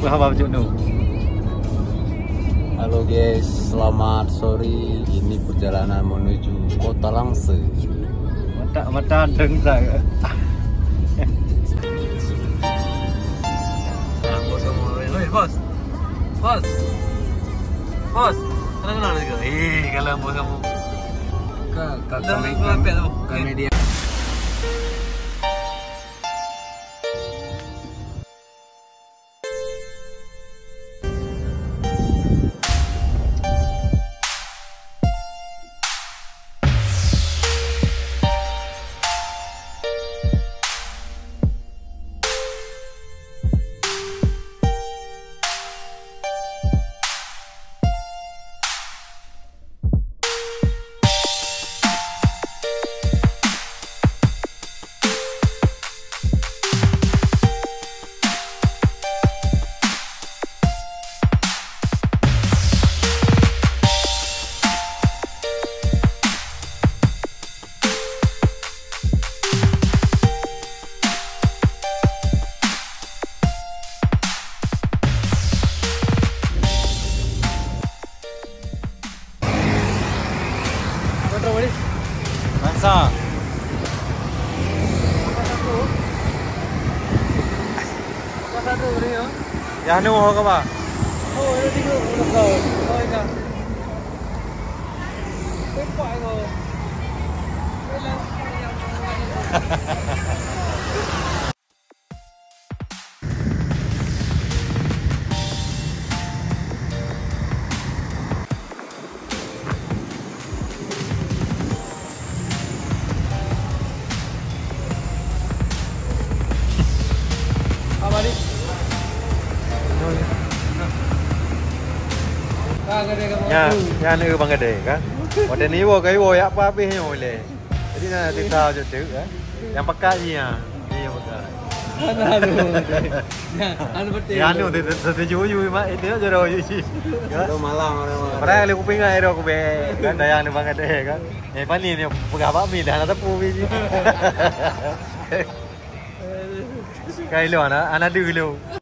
Apa Juno? Halo guys, selamat sore. Ini perjalanan menuju Kota Langse. Mata deng saya. Bos. Bos. Kenal juga. Kalau bos kamu ke media. Masa? Ya anu ho ka ba? Oh, ini tiga udah kau. Oh, ini. Tempat kau. Ya anu bang gede kan. Pada ni wo kai wo ya apa habis boleh. Jadi nak tahu je tu kan. Yang pekat ni ya. Ni yang pekat. Anu betul. Ya anu tertuju mak itu je ro je. Itu malang orang. Padahal kalau kuping ai ro ku be kan dayang ni bang gede kan. Ni pani ni pegah bakmi dah nak tepu biji. Kai lo anak dulu.